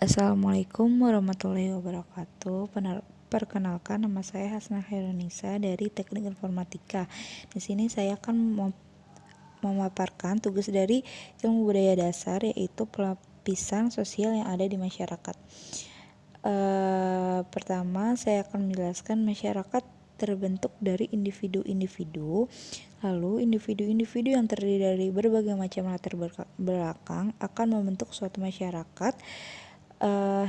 Assalamualaikum warahmatullahi wabarakatuh. Perkenalkan, nama saya Hasnah Khairunisa dari Teknik Informatika. Di sini saya akan memaparkan tugas dari ilmu budaya dasar, yaitu pelapisan sosial yang ada di masyarakat. Pertama, saya akan menjelaskan masyarakat terbentuk dari individu-individu. Lalu individu-individu yang terdiri dari berbagai macam latar belakang akan membentuk suatu masyarakat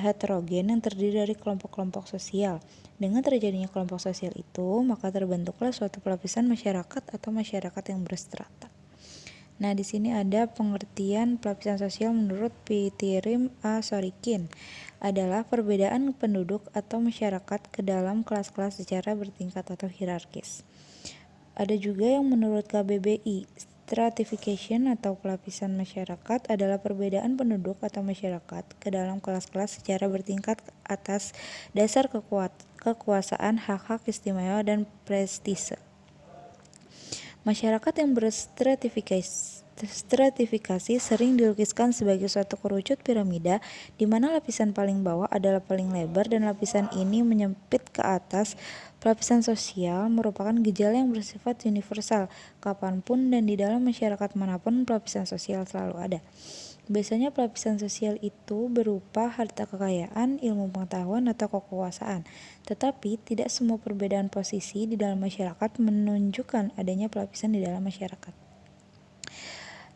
heterogen yang terdiri dari kelompok-kelompok sosial. Dengan terjadinya kelompok sosial itu, maka terbentuklah suatu pelapisan masyarakat atau masyarakat yang berstrata. Nah, di sini ada pengertian pelapisan sosial menurut Pitirim A. Sorikin adalah perbedaan penduduk atau masyarakat ke dalam kelas-kelas secara bertingkat atau hierarkis. Ada juga yang menurut KBBI, stratification atau pelapisan masyarakat adalah perbedaan penduduk atau masyarakat ke dalam kelas-kelas secara bertingkat atas dasar kekuasaan, hak-hak istimewa, dan prestise. Masyarakat yang berstratifikasi sering dilukiskan sebagai suatu kerucut piramida di mana lapisan paling bawah adalah paling lebar dan lapisan ini menyempit ke atas. Pelapisan sosial merupakan gejala yang bersifat universal, kapanpun dan di dalam masyarakat manapun pelapisan sosial selalu ada. Biasanya pelapisan sosial itu berupa harta kekayaan, ilmu pengetahuan, atau kekuasaan. Tetapi tidak semua perbedaan posisi di dalam masyarakat menunjukkan adanya pelapisan di dalam masyarakat.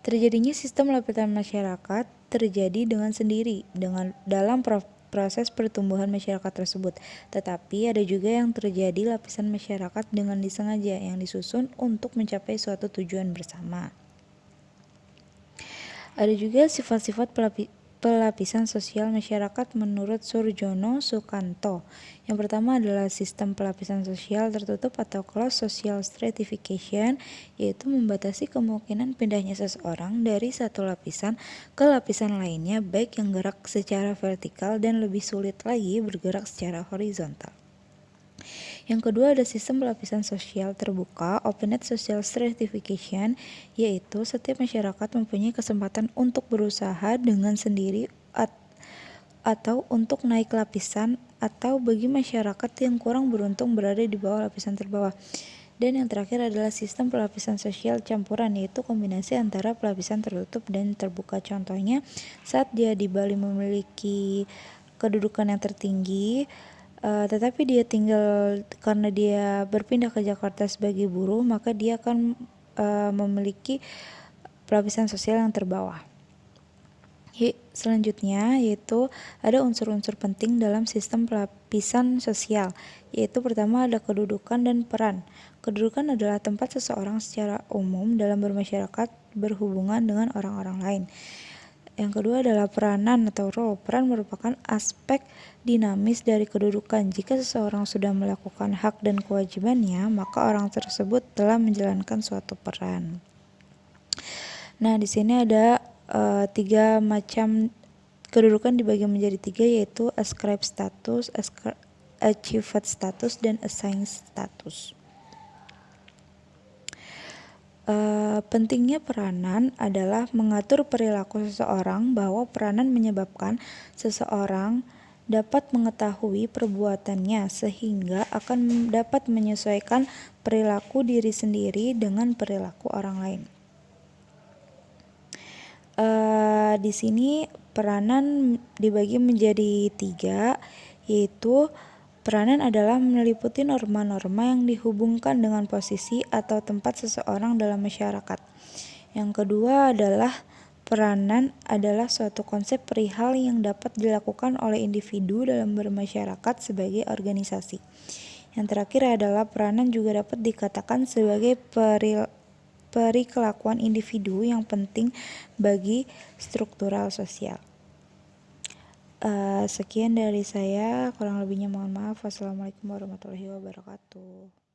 Terjadinya sistem lapisan masyarakat terjadi dengan sendiri dalam proses pertumbuhan masyarakat tersebut. Tetapi ada juga yang terjadi lapisan masyarakat dengan disengaja yang disusun untuk mencapai suatu tujuan bersama. Ada juga sifat-sifat pelapisan sosial masyarakat menurut Surjono Sukanto. Yang pertama adalah sistem pelapisan sosial tertutup atau closed social stratification, yaitu membatasi kemungkinan pindahnya seseorang dari satu lapisan ke lapisan lainnya, baik yang gerak secara vertikal dan lebih sulit lagi bergerak secara horizontal. Yang kedua ada sistem pelapisan sosial terbuka, open-net social stratification, yaitu setiap masyarakat mempunyai kesempatan untuk berusaha dengan sendiri atau untuk naik lapisan, atau bagi masyarakat yang kurang beruntung berada di bawah lapisan terbawah. Dan yang terakhir adalah sistem pelapisan sosial campuran, yaitu kombinasi antara pelapisan tertutup dan terbuka. Contohnya, saat dia di Bali memiliki kedudukan yang tertinggi, tetapi dia tinggal karena dia berpindah ke Jakarta sebagai buruh, maka dia akan memiliki pelapisan sosial yang terbawah. Selanjutnya yaitu ada unsur-unsur penting dalam sistem pelapisan sosial, yaitu pertama ada kedudukan dan peran. Kedudukan adalah tempat seseorang secara umum dalam bermasyarakat berhubungan dengan orang-orang lain. Yang kedua adalah peranan atau role. Peran merupakan aspek dinamis dari kedudukan. Jika seseorang sudah melakukan hak dan kewajibannya, maka orang tersebut telah menjalankan suatu peran. Nah, di sini ada 3 macam kedudukan dibagi menjadi 3, yaitu ascribed status, achieved status, dan assigned status. Pentingnya peranan adalah mengatur perilaku seseorang, bahwa peranan menyebabkan seseorang dapat mengetahui perbuatannya sehingga akan dapat menyesuaikan perilaku diri sendiri dengan perilaku orang lain. Di sini peranan dibagi menjadi 3, yaitu peranan adalah meliputi norma-norma yang dihubungkan dengan posisi atau tempat seseorang dalam masyarakat. Yang kedua adalah peranan adalah suatu konsep perihal yang dapat dilakukan oleh individu dalam bermasyarakat sebagai organisasi. Yang terakhir adalah peranan juga dapat dikatakan sebagai perikelakuan individu yang penting bagi struktural sosial. Sekian dari saya, kurang lebihnya mohon maaf. Wassalamualaikum warahmatullahi wabarakatuh.